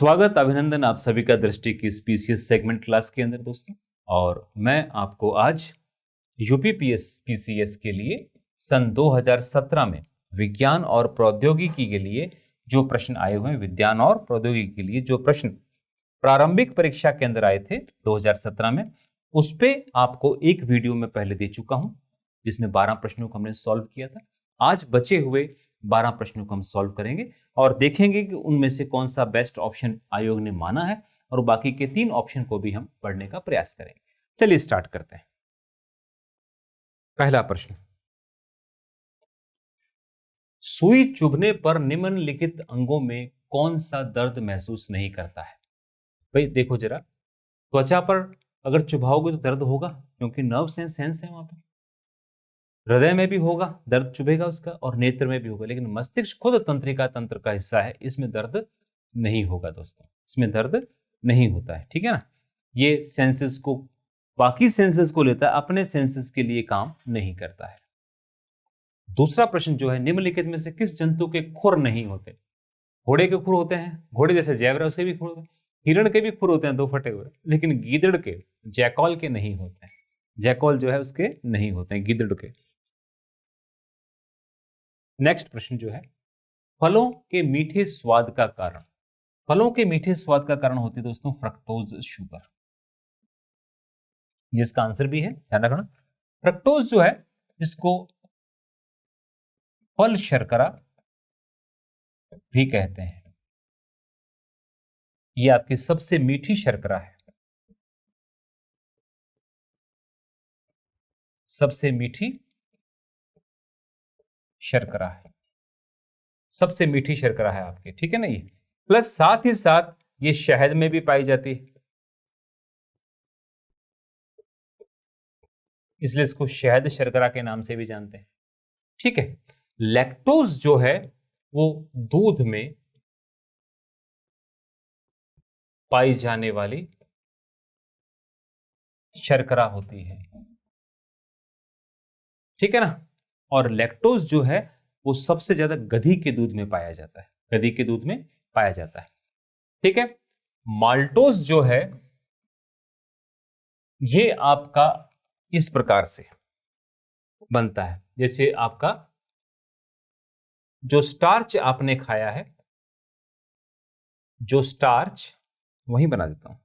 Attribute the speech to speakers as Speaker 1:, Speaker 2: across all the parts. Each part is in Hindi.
Speaker 1: स्वागत अभिनंदन आप सभी का दृष्टि की स्पीसीएस सेगमेंट क्लास के अंदर दोस्तों। और मैं आपको आज यूपीपीएस पीसीएस के लिए सन 2017 में विज्ञान और प्रौद्योगिकी के लिए जो प्रश्न आए हुए हैं, विज्ञान और प्रौद्योगिकी के लिए जो प्रश्न प्रारंभिक परीक्षा के अंदर आए थे 2017 में, उस पे आपको एक वीडियो में पहले दे चुका हूं जिसमें 12 प्रश्नों को हमने सॉल्व किया था। आज बचे हुए 12 प्रश्नों को हम सॉल्व करेंगे और देखेंगे कि उनमें से कौन सा बेस्ट ऑप्शन आयोग ने माना है और बाकी के 3 ऑप्शन को भी हम पढ़ने का प्रयास करेंगे। चलिए स्टार्ट करते हैं। पहला प्रश्न, सुई चुभने पर निम्नलिखित अंगों में कौन सा दर्द महसूस नहीं करता है? भाई देखो जरा, त्वचा पर अगर चुभाओगे तो दर्द होगा क्योंकि नर्व सेंस है वहां पर। हृदय में भी होगा, दर्द चुभेगा उसका, और नेत्र में भी होगा, लेकिन मस्तिष्क खुद तंत्रिका तंत्र का हिस्सा है, इसमें दर्द नहीं होगा दोस्तों, इसमें दर्द नहीं होता है। ठीक है ना, ये सेंसेस को, बाकी सेंसेस को लेता है, अपने सेंसेस के लिए काम नहीं करता है। दूसरा प्रश्न जो है, निम्नलिखित में से किस जंतु के खुर नहीं होते? घोड़े के खुर होते हैं, घोड़े जैसे जैवरा उसके भी खुर होते हैं, हिरण के भी खुर होते हैं 2 फटे हुए, लेकिन गीदड़ के, जैकॉल के नहीं होते हैं। जैकॉल जो है उसके नहीं होते हैं, गीदड़ के। नेक्स्ट प्रश्न जो है, फलों के मीठे स्वाद का कारण, फलों के मीठे स्वाद का कारण होती है दोस्तों फ्रक्टोज शुगर। ये इसका आंसर भी है, ध्यान रखना। फ्रक्टोज जो है इसको फल शर्करा भी कहते हैं। ये आपकी सबसे मीठी शर्करा है, सबसे मीठी शर्करा है, सबसे मीठी शर्करा है आपकी। ठीक है ना, ये प्लस साथ ही साथ ये शहद में भी पाई जाती है, इसलिए इसको शहद शर्करा के नाम से भी जानते हैं। ठीक है, लैक्टोज जो है वो दूध में पाई जाने वाली शर्करा होती है। ठीक है ना, और लैक्टोज जो है वो सबसे ज्यादा गधी के दूध में पाया जाता है, गधी के दूध में पाया जाता है। ठीक है, माल्टोज जो है ये आपका इस प्रकार से बनता है, जैसे आपका जो स्टार्च आपने खाया है, जो स्टार्च, वही बना देता हूं।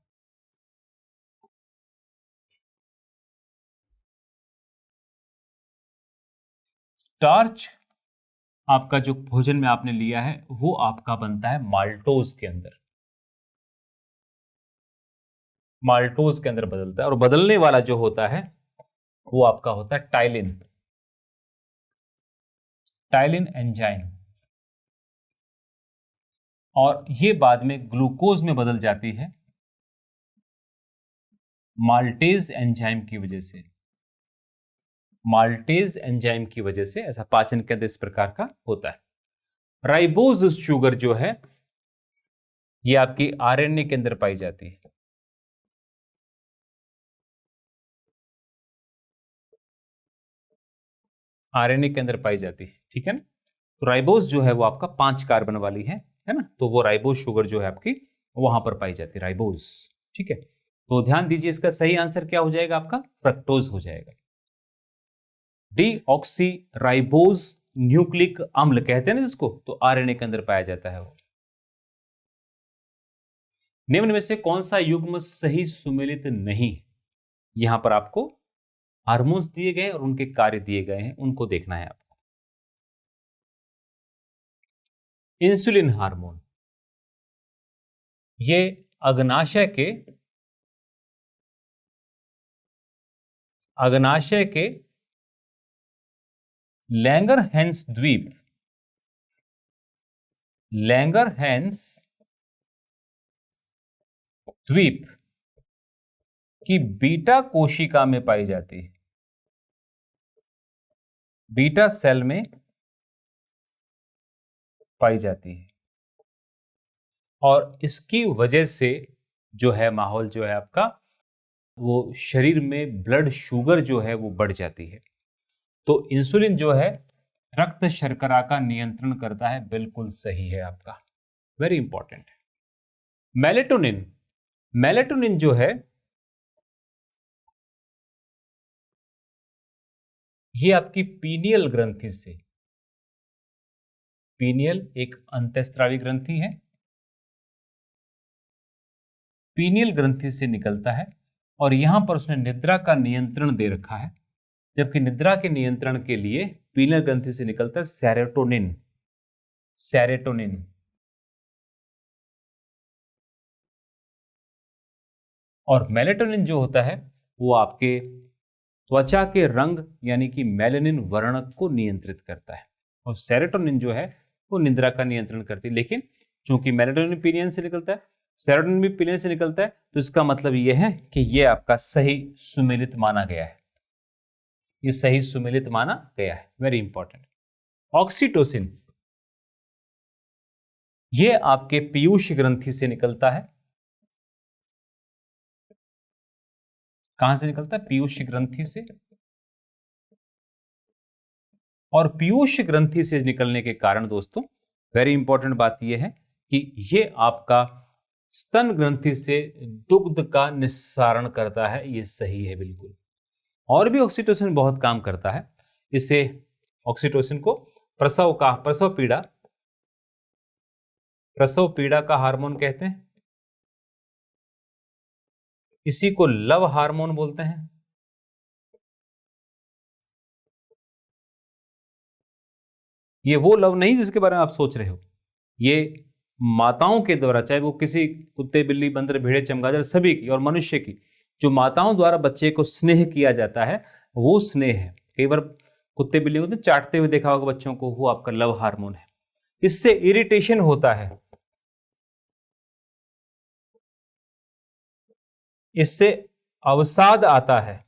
Speaker 1: स्टार्च आपका जो भोजन में आपने लिया है वो आपका बनता है माल्टोज के अंदर, माल्टोज के अंदर बदलता है, और बदलने वाला जो होता है वो आपका होता है टाइलिन, टाइलिन एंजाइम, और ये बाद में ग्लूकोज में बदल जाती है माल्टेज एंजाइम की वजह से, माल्टेज एंजाइम की वजह से ऐसा पाचन के अंदर इस प्रकार का होता है। राइबोज शुगर जो है ये आपकी आरएनए के अंदर पाई जाती है, आरएनए के अंदर पाई जाती है। ठीक है ना, तो राइबोज जो है वो आपका 5 कार्बन वाली है ना, तो वो राइबोज शुगर जो है आपकी वहां पर पाई जाती है, राइबोज। ठीक है, तो ध्यान दीजिए, इसका सही आंसर क्या हो जाएगा आपका? फ्रक्टोज हो जाएगा। डीऑक्सी राइबोज न्यूक्लिक अम्ल कहते हैं ना जिसको, तो आरएनए के अंदर पाया जाता है वो। निम्न में से कौन सा युग्म सही सुमेलित नहीं? यहां पर आपको हार्मोन्स दिए गए और उनके कार्य दिए गए हैं, उनको देखना है आपको। इंसुलिन हार्मोन ये अग्नाशय के लैंगरहैंस द्वीप, लैंगरहैंस द्वीप की बीटा कोशिका में पाई जाती है, बीटा सेल में पाई जाती है, और इसकी वजह से जो है माहौल जो है आपका, वो शरीर में ब्लड शुगर जो है वो बढ़ जाती है। तो इंसुलिन जो है रक्त शर्करा का नियंत्रण करता है, बिल्कुल सही है आपका, वेरी इंपॉर्टेंट है। मेलेटोनिन, मेलेटोनिन जो है ये आपकी पीनियल ग्रंथि से, पीनियल एक अंतःस्रावी ग्रंथि है, पीनियल ग्रंथि से निकलता है और यहां पर उसने निद्रा का नियंत्रण दे रखा है, जबकि निद्रा के नियंत्रण के लिए पीनियल ग्रंथि से निकलता है सेरोटोनिन, सेरोटोनिन। और मेलेटोनिन जो होता है वो आपके त्वचा के रंग यानी कि मेलेनिन वर्णक को नियंत्रित करता है, और सेरोटोनिन जो है वो निद्रा का नियंत्रण करती है। लेकिन चूंकि मेलेटोनिन पीनियन से निकलता है, सेरोटोनिन भी पीनियन से निकलता है, तो इसका मतलब यह है कि यह आपका सही सुमेलित माना गया है, ये सही सुमेलित माना गया है। Very important. ऑक्सीटोसिन ये आपके पीयूष ग्रंथि से निकलता है। कहां से निकलता है? पीयूष ग्रंथि से। और पीयूष ग्रंथि से निकलने के कारण दोस्तों वेरी इंपॉर्टेंट बात यह है कि ये आपका स्तन ग्रंथि से दुग्ध का निस्सारण करता है, ये सही है बिल्कुल। और भी ऑक्सीटोसिन बहुत काम करता है, इसे ऑक्सीटोसिन को प्रसव पीड़ा का हार्मोन कहते हैं, इसी को लव हार्मोन बोलते हैं। ये वो लव नहीं जिसके बारे में आप सोच रहे हो, ये माताओं के द्वारा, चाहे वो किसी कुत्ते, बिल्ली, बंदर, भेड़े, चमगादड़ सभी की और मनुष्य की, जो माताओं द्वारा बच्चे को स्नेह किया जाता है वो स्नेह है। कई बार कुत्ते बिल्ली को चाटते हुए देखा होगा बच्चों को, वो आपका लव हार्मोन है। इससे इरिटेशन होता है, इससे अवसाद आता है,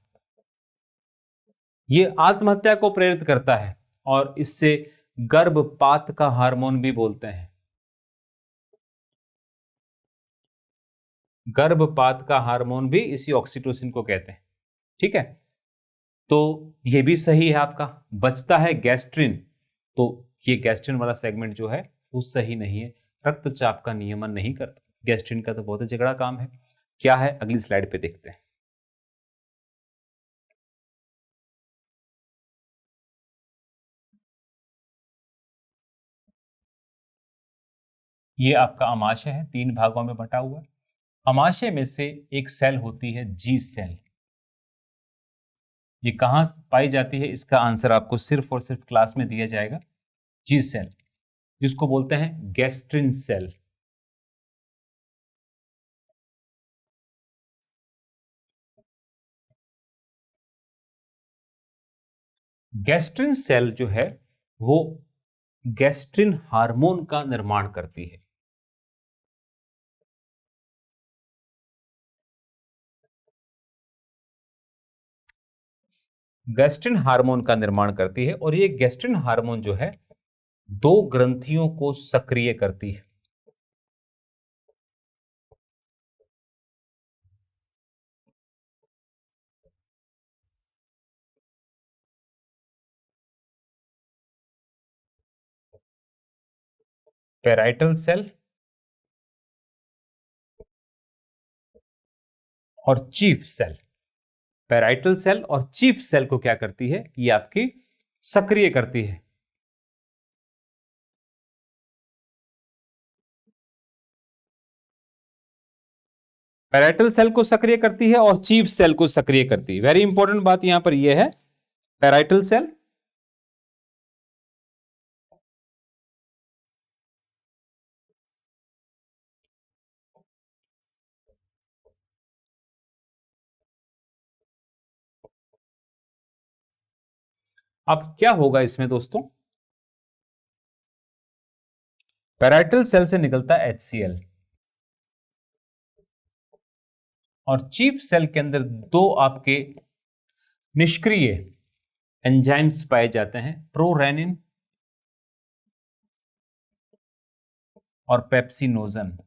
Speaker 1: ये आत्महत्या को प्रेरित करता है, और इससे गर्भपात का हार्मोन भी बोलते हैं। गर्भपात का हार्मोन भी इसी ऑक्सीटोसिन को कहते हैं। ठीक है, तो ये भी सही है आपका। बचता है गैस्ट्रिन, तो ये गैस्ट्रिन वाला सेगमेंट जो है वो सही नहीं है, रक्तचाप का नियमन नहीं करता। गैस्ट्रिन का तो बहुत ही झगड़ा काम है। क्या है अगली स्लाइड पे देखते हैं। ये आपका अमाशय है, 3 भागों में बटा हुआ। अमाशय में से एक सेल होती है जी सेल। ये कहां पाई जाती है, इसका आंसर आपको सिर्फ और सिर्फ क्लास में दिया जाएगा। जी सेल, जिसको बोलते हैं गैस्ट्रिन सेल। गैस्ट्रिन सेल जो है वो गैस्ट्रिन हार्मोन का निर्माण करती है। गैस्ट्रिन हार्मोन का निर्माण करती है, और ये गैस्ट्रिन हार्मोन जो है 2 ग्रंथियों को सक्रिय करती है। पैराइटल सेल और चीफ सेल। पैराइटल सेल और चीफ सेल को क्या करती है, ये आपकी सक्रिय करती है। पैराइटल सेल को सक्रिय करती है और चीफ सेल को सक्रिय करती है। वेरी इंपॉर्टेंट बात यहां पर यह है, पैराइटल सेल अब क्या होगा इसमें दोस्तों, पैराइटल सेल से निकलता है HCl, और चीफ सेल के अंदर 2 आपके निष्क्रिय एंजाइम्स पाए जाते हैं, प्रोरेनिन और पेप्सिनोजन।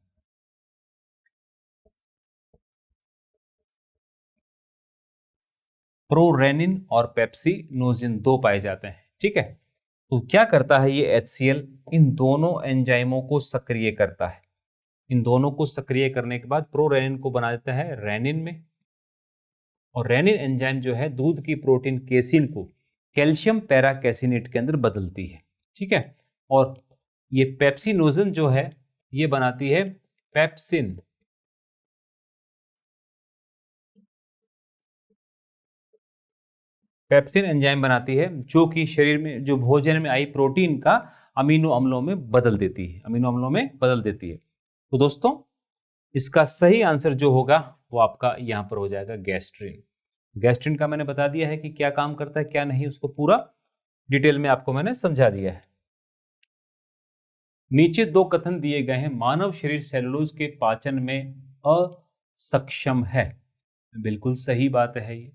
Speaker 1: प्रोरेनिन और पेप्सिनोजन 2 पाए जाते हैं। ठीक है, तो क्या करता है ये HCl, इन दोनों एंजाइमों को सक्रिय करता है, इन दोनों को सक्रिय करने के बाद प्रोरेनिन को बना देता है रेनिन में, और रेनिन एंजाइम जो है दूध की प्रोटीन केसिन को कैल्शियम पैराकैसिनेट के अंदर बदलती है। ठीक है, और ये पेप्सिनोजन जो है ये बनाती है पेप्सिन। पेप्सिन एंजाइम बनाती है जो कि शरीर में जो भोजन में आई प्रोटीन का अमीनो अम्लों में बदल देती है, अमीनो अम्लों में बदल देती है। तो दोस्तों इसका सही आंसर जो होगा वो आपका यहां पर हो जाएगा गैस्ट्रिन। गैस्ट्रिन का मैंने बता दिया है कि क्या काम करता है क्या नहीं, उसको पूरा डिटेल में आपको मैंने समझा दिया है। नीचे दो कथन दिए गए हैं, मानव शरीर सेलुलोज के पाचन में असक्षम है। बिल्कुल सही बात है ये।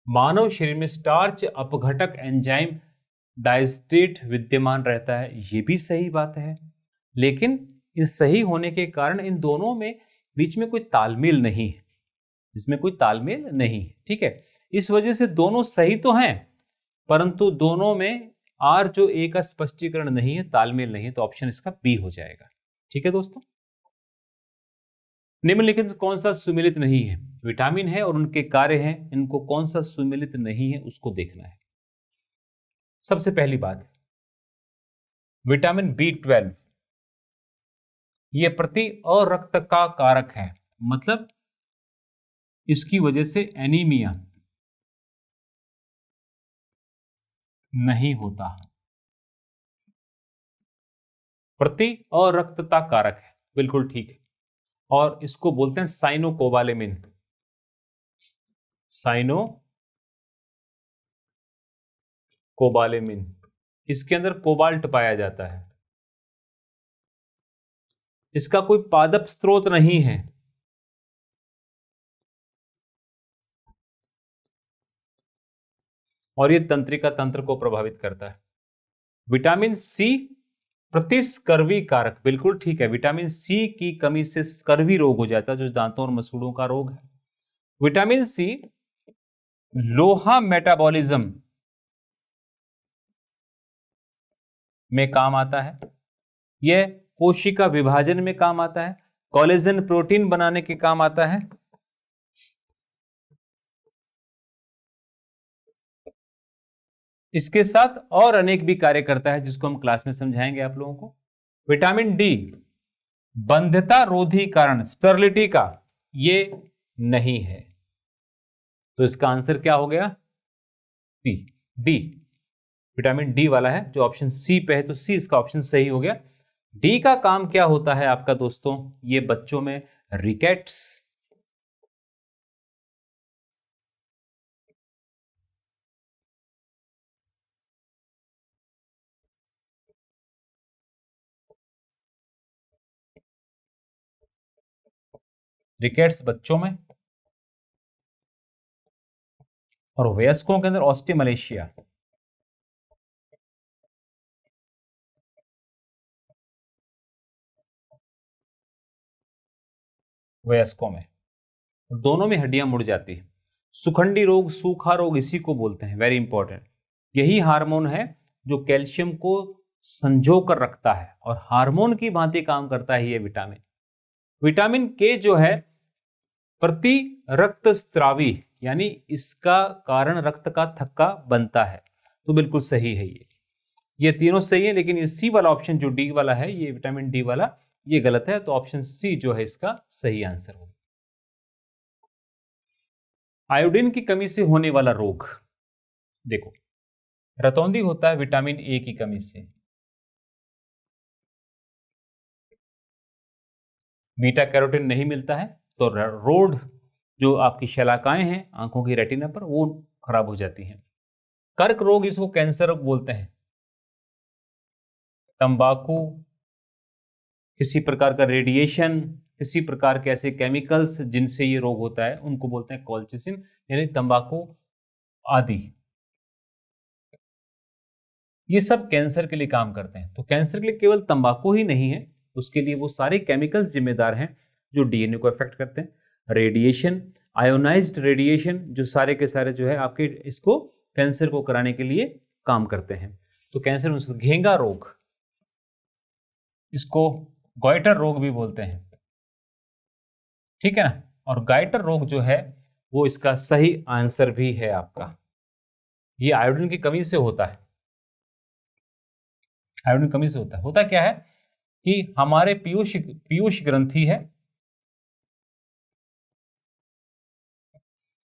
Speaker 1: मानव शरीर में स्टार्च अपघटक एंजाइम डायस्टेट विद्यमान रहता है, ये भी सही बात है। लेकिन इस सही होने के कारण इन दोनों में बीच में कोई तालमेल नहीं है, इसमें कोई तालमेल नहीं है। ठीक है, इस वजह से दोनों सही तो हैं परंतु दोनों में आर जो ए का स्पष्टीकरण नहीं है, तालमेल नहीं है, तो ऑप्शन इसका बी हो जाएगा। ठीक है दोस्तों, निम्नलिखित कौन सा सुमेलित नहीं है? विटामिन है और उनके कार्य हैं, इनको कौन सा सुमेलित नहीं है उसको देखना है। सबसे पहली बात, विटामिन B12 ये प्रति अरक्त का कारक है, मतलब इसकी वजह से एनीमिया नहीं होता, प्रति अरक्तता कारक है, बिल्कुल ठीक है। और इसको बोलते हैं साइनोकोबालेमिन, साइनोकोबालेमिन। इसके अंदर कोबाल्ट पाया जाता है, इसका कोई पादप स्रोत नहीं है, और ये तंत्रिका तंत्र को प्रभावित करता है। विटामिन सी प्रतिस्कर्वी कारक, बिल्कुल ठीक है। विटामिन सी की कमी से स्कर्वी रोग हो जाता है, जो दांतों और मसूड़ों का रोग है। विटामिन सी लोहा मेटाबॉलिज्म में काम आता है, यह कोशिका विभाजन में काम आता है, कोलेजन प्रोटीन बनाने के काम आता है, इसके साथ और अनेक भी कार्य करता है जिसको हम क्लास में समझाएंगे आप लोगों को। विटामिन डी बंध्यता रोधी कारण, स्टर्लिटी का, ये नहीं है। तो इसका आंसर क्या हो गया? सी, डी। विटामिन डी वाला है जो ऑप्शन सी पे है, तो सी इसका ऑप्शन सही हो गया। डी का काम क्या होता है आपका दोस्तों? ये बच्चों में रिकेट्स, रिकेट्स बच्चों में, और वयस्कों के अंदर ऑस्टियोमलेशिया, वयस्कों में, दोनों में हड्डियां मुड़ जाती है। सुखंडी रोग, सूखा रोग, इसी को बोलते हैं, वेरी इंपॉर्टेंट। यही हार्मोन है जो कैल्शियम को संजो कर रखता है और हार्मोन की भांति काम करता है ये विटामिन। विटामिन के जो है प्रति रक्तस्रावी, यानी इसका कारण रक्त का थक्का बनता है, तो बिल्कुल सही है ये तीनों सही है। लेकिन ये सी वाला ऑप्शन जो डी वाला है, ये विटामिन डी वाला, ये गलत है, तो ऑप्शन सी जो है इसका सही आंसर होगा। आयोडीन की कमी से होने वाला रोग, देखो रतौंधी होता है विटामिन ए की कमी से, बीटा कैरोटीन नहीं मिलता है, तो रोड जो आपकी शलाकाएं हैं आंखों की रेटिना पर, वो खराब हो जाती हैं। कर्क रोग, इसको कैंसर रोग बोलते हैं। तंबाकू, किसी प्रकार का रेडिएशन, किसी प्रकार के ऐसे केमिकल्स जिनसे ये रोग होता है, उनको बोलते हैं कॉल्चिसिन, यानी तंबाकू आदि, ये सब कैंसर के लिए काम करते हैं। तो कैंसर के लिए केवल तंबाकू ही नहीं है, उसके लिए वो सारे केमिकल्स जिम्मेदार हैं जो डीएनए को अफेक्ट करते हैं। रेडिएशन, आयोनाइज्ड रेडिएशन, जो सारे के सारे जो है आपके इसको कैंसर को कराने के लिए काम करते हैं। तो कैंसर में घेंगा रोग, इसको गॉइटर रोग भी बोलते हैं, ठीक है ना। और गाइटर रोग जो है वो इसका सही आंसर भी है आपका। ये आयोडीन की कमी से होता है, आयोडीन कमी से होता है। होता क्या है कि हमारे पीयूष ग्रंथि है,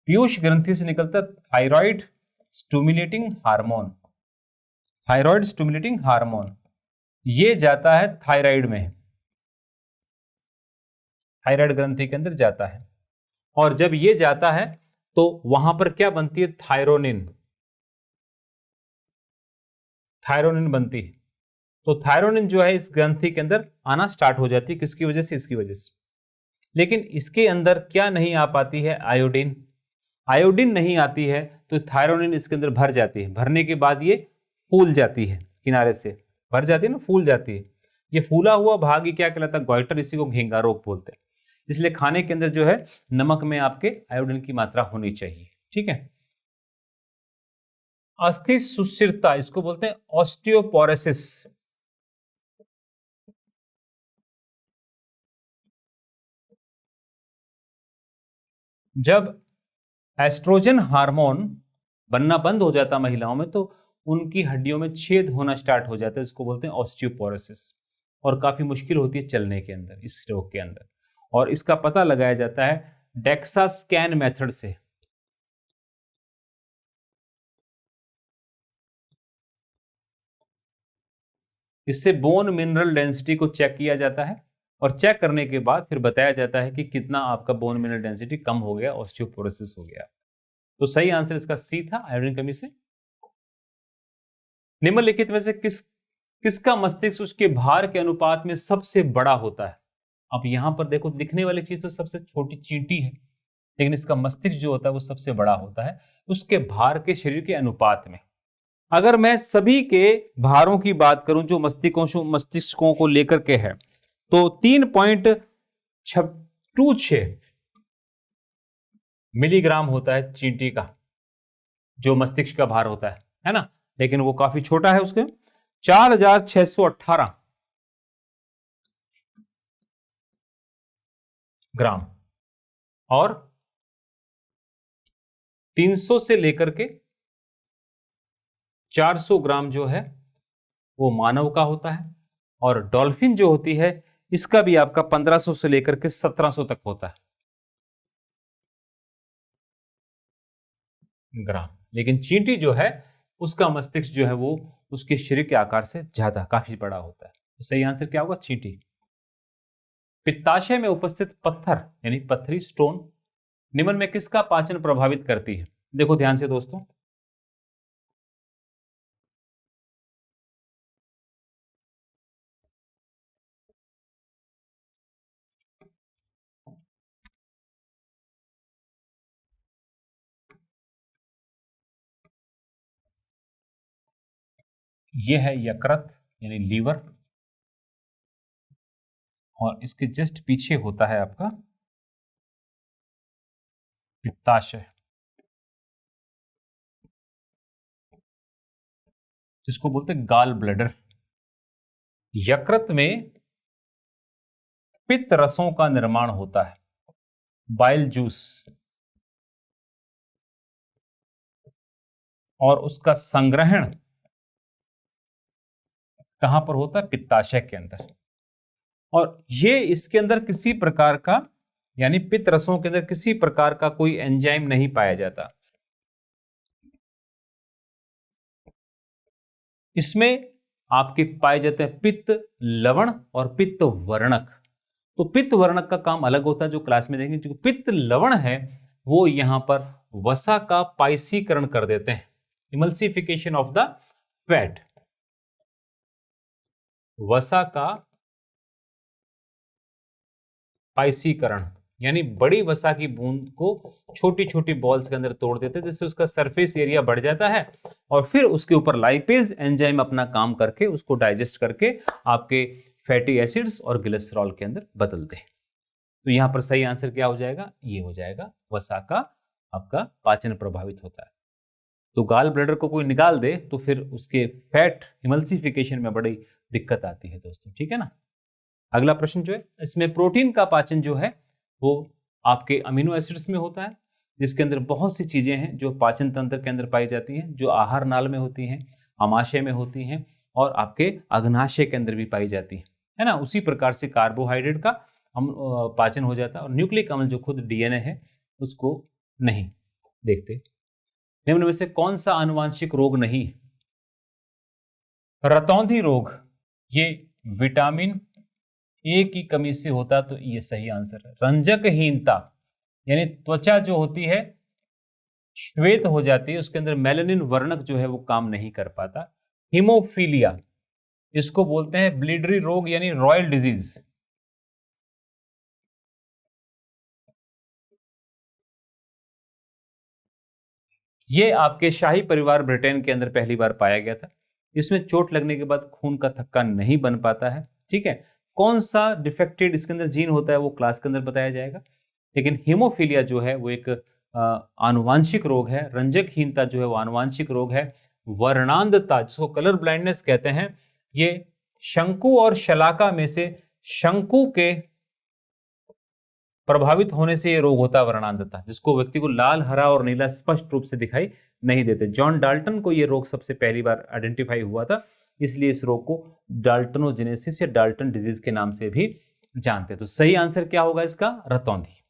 Speaker 1: पीयूष ग्रंथि से निकलता thyroid stimulating hormone, thyroid stimulating hormone ये जाता है थायराइड में, थायराइड ग्रंथि के अंदर जाता है। और जब ये जाता है तो वहां पर क्या बनती है, थायरोनिन, थायरोनिन बनती है। तो थायरोनिन जो है इस ग्रंथि के अंदर आना स्टार्ट हो जाती है, किसकी वजह से, इसकी वजह से। लेकिन इसके अंदर क्या नहीं आ पाती है, आयोडीन, आयोडीन नहीं आती है तो थायरोनिन इसके अंदर भर जाती है। भरने के बाद ये फूल जाती है, किनारे से भर जाती है ना, फूल जाती है। ये फूला हुआ भाग ही क्या कहलाता है, गॉइटर, इसी को घेंगा रोग बोलते हैं। इसलिए खाने के अंदर जो है नमक में आपके आयोडीन की मात्रा होनी चाहिए, ठीक है। अस्थि सुस्थिरता, इसको बोलते हैं ऑस्टियोपोरोसिस। जब एस्ट्रोजन हार्मोन बनना बंद हो जाता महिलाओं में तो उनकी हड्डियों में छेद होना स्टार्ट हो जाता है, इसको बोलते हैं ऑस्टियोपोरोसिस। और काफी मुश्किल होती है चलने के अंदर, इस रोग के अंदर। और इसका पता लगाया जाता है डेक्सा स्कैन मेथड से। इससे बोन मिनरल डेंसिटी को चेक किया जाता है और चेक करने के बाद फिर बताया जाता है कि कितना आपका बोन मिनरल डेंसिटी कम हो गया, ऑस्टियोपोरोसिस हो गया। तो सही आंसर इसका सी था, आयोडीन कमी से। निम्नलिखित में से किसका मस्तिष्क उसके भार के अनुपात में सबसे बड़ा होता है। अब यहां पर देखो, दिखने वाली चीज तो सबसे छोटी चींटी है, लेकिन इसका मस्तिष्क जो होता है वो सबसे बड़ा होता है उसके भार के शरीर के अनुपात में। अगर मैं सभी के भारों की बात करूं जो मस्तिष्कों को लेकर के है, तो 3.26 मिलीग्राम होता है चींटी का, जो मस्तिष्क का भार होता है ना। लेकिन वो काफी छोटा है, उसके 4,618 ग्राम। और 300 से लेकर के 400 ग्राम जो है वो मानव का होता है। और डॉल्फिन जो होती है इसका भी आपका 1500 से लेकर के 1700 तक होता है ग्राम। लेकिन चींटी जो है उसका मस्तिष्क जो है वो उसके शरीर के आकार से ज्यादा, काफी बड़ा होता है। तो सही आंसर क्या होगा, चींटी। पित्ताशय में उपस्थित पत्थर यानी पत्थरी स्टोन निम्न में किसका पाचन प्रभावित करती है। देखो ध्यान से दोस्तों, यह है यकृत यानी लीवर, और इसके जस्ट पीछे होता है आपका पित्ताशय, जिसको बोलते हैं गाल ब्लैडर। यकृत में पित्त रसों का निर्माण होता है, बाइल जूस, और उसका संग्रहण कहां पर होता है, पित्ताशय के अंदर। और ये इसके अंदर किसी प्रकार का, यानी पित्त रसों के अंदर किसी प्रकार का कोई एंजाइम नहीं पाया जाता। इसमें आपके पाए जाते हैं पित्त लवण और पित्त वर्णक। तो पित्त वर्णक का काम अलग होता है, जो क्लास में देखेंगे। जो पित्त लवण है वो यहां पर वसा का पाइसीकरण कर देते हैं, इमल्सिफिकेशन ऑफ द फैट, वसा का पाइसीकरण, यानी बड़ी वसा की बूंद को छोटी छोटी बॉल्स के अंदर तोड़ देते हैं, जिससे उसका सरफेस एरिया बढ़ जाता है और फिर उसके ऊपर लाइपेज एंजाइम अपना काम करके उसको डाइजेस्ट करके आपके फैटी एसिड्स और ग्लिसरॉल के अंदर बदलते हैं। तो यहां पर सही आंसर क्या हो जाएगा, ये हो जाएगा, वसा का आपका पाचन प्रभावित होता है। तो गाल ब्लैडर को कोई निकाल दे तो फिर उसके फैट इमल्सिफिकेशन में बड़ी दिक्कत आती है दोस्तों, ठीक है ना। अगला प्रश्न जो है, इसमें प्रोटीन का पाचन जो है वो आपके अमीनो एसिड्स में होता है, जिसके अंदर बहुत सी चीजें हैं जो पाचन तंत्र के अंदर पाई जाती हैं, जो आहार नाल में होती हैं, आमाशय में होती हैं और आपके अग्नाशय के अंदर भी पाई जाती है ना। उसी प्रकार से कार्बोहाइड्रेट का हम पाचन हो जाता है और न्यूक्लिक अम्ल जो खुद डीएनए है उसको नहीं देखते। निम्न में से कौन सा आनुवांशिक रोग नहीं? रतौंधी रोग, ये विटामिन ए की कमी से होता, तो ये सही आंसर है। रंजकहीनता यानी त्वचा जो होती है श्वेत हो जाती है, उसके अंदर मेलानिन वर्णक जो है वो काम नहीं कर पाता। हीमोफीलिया, इसको बोलते हैं ब्लीडरी रोग यानी रॉयल डिजीज। ये आपके शाही परिवार ब्रिटेन के अंदर पहली बार पाया गया था। इसमें चोट लगने के बाद खून का थक्का नहीं बन पाता है, ठीक है। कौन सा डिफेक्टेड इसके अंदर जीन होता है वो क्लास के अंदर बताया जाएगा, लेकिन हीमोफीलिया जो है वो एक आनुवांशिक रोग है। रंजकहीनता जो है वो आनुवांशिक रोग है। वर्णांधता जिसको कलर ब्लाइंडनेस कहते हैं, ये शंकु और शलाका में से शंकु के प्रभावित होने से ये रोग होता है वर्णांधता, जिसको व्यक्ति को लाल, हरा और नीला स्पष्ट रूप से दिखाई नहीं देते। जॉन डाल्टन को ये रोग सबसे पहली बार आइडेंटिफाई हुआ था, इसलिए इस रोग को डाल्टनोजेनेसिस या डाल्टन डिजीज के नाम से भी जानते हैं। तो सही आंसर क्या होगा इसका? रतौंधी।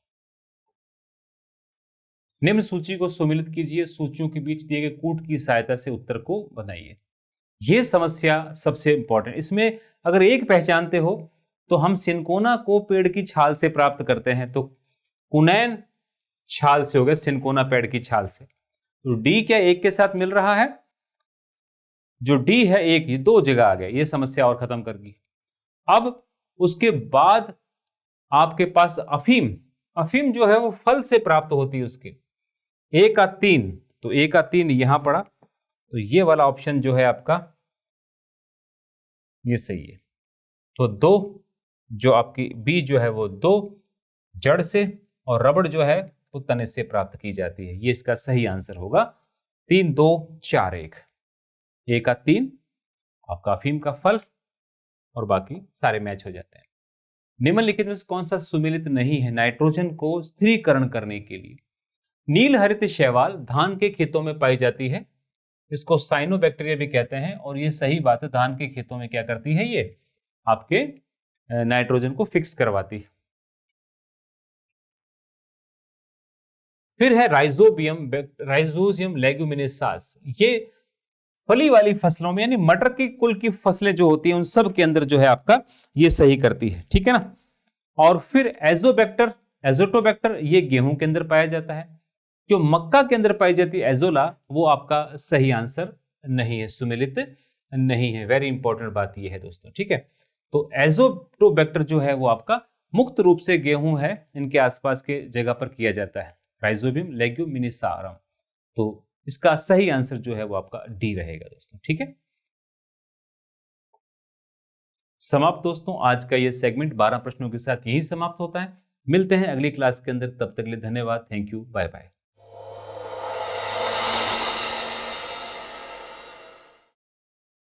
Speaker 1: निम्न सूची को सुमिलित कीजिए, सूचियों के बीच दिए गए कूट की सहायता से उत्तर को बनाइए। यह समस्या सबसे इंपॉर्टेंट, इसमें अगर एक पहचानते हो तो हम सिनकोना को पेड़ की छाल से प्राप्त करते हैं, तो कुनैन छाल से हो गया, सिनकोना पेड़ की छाल से। तो डी क्या एक के साथ मिल रहा है? जो डी है एक, ये दो जगह आ गया, ये समस्या और खत्म कर दी। अब उसके बाद आपके पास अफीम, अफीम जो है वो फल से प्राप्त होती है उसके। ए का 3, तो ए का 3 यहां पड़ा, तो ये वाला ऑप्शन जो है आपका ये सही है। तो 2 जो आपकी बी जो है वो 2 जड़ से और रबड़ जो है वो तने से प्राप्त की जाती है। ये इसका सही आंसर होगा 3 2 4 1। ए का 3 आपका अफीम का फल और बाकी सारे मैच हो जाते हैं। निम्नलिखित में से कौन सा सुमेलित नहीं है नाइट्रोजन को स्थिरीकरण करने के लिए? नील हरित शैवाल धान के खेतों में पाई जाती है, इसको साइनोबैक्टीरिया भी कहते हैं, और ये सही बात है, धान के खेतों में क्या करती है, ये आपके नाइट्रोजन को फिक्स करवाती है। फिर है राइजोबियम लेग्यूमिनेसास, ये फली वाली फसलों में यानी मटर की कुल की फसलें जो होती हैं उन सब के अंदर जो है आपका ये सही करती है, ठीक है ना। और फिर एजोटोबैक्टर ये गेहूं के अंदर पाया जाता है। जो मक्का के अंदर पाई जाती है एजोला, वो आपका सही आंसर नहीं है, सुमेलित नहीं है। वेरी इंपॉर्टेंट बात ये है दोस्तों, ठीक है। तो एजोटोबैक्टर जो है वो आपका मुक्त रूप से गेहूं है इनके आसपास के जगह पर किया जाता है, राइजोबियम लेग्यूमिनेसारम। तो इसका सही आंसर जो है वो आपका डी रहेगा दोस्तों, ठीक है। समाप्त दोस्तों, आज का ये सेगमेंट 12 प्रश्नों के साथ यही समाप्त होता है। मिलते हैं अगली क्लास के अंदर, तब तक के लिए धन्यवाद, थैंक यू, बाय बाय।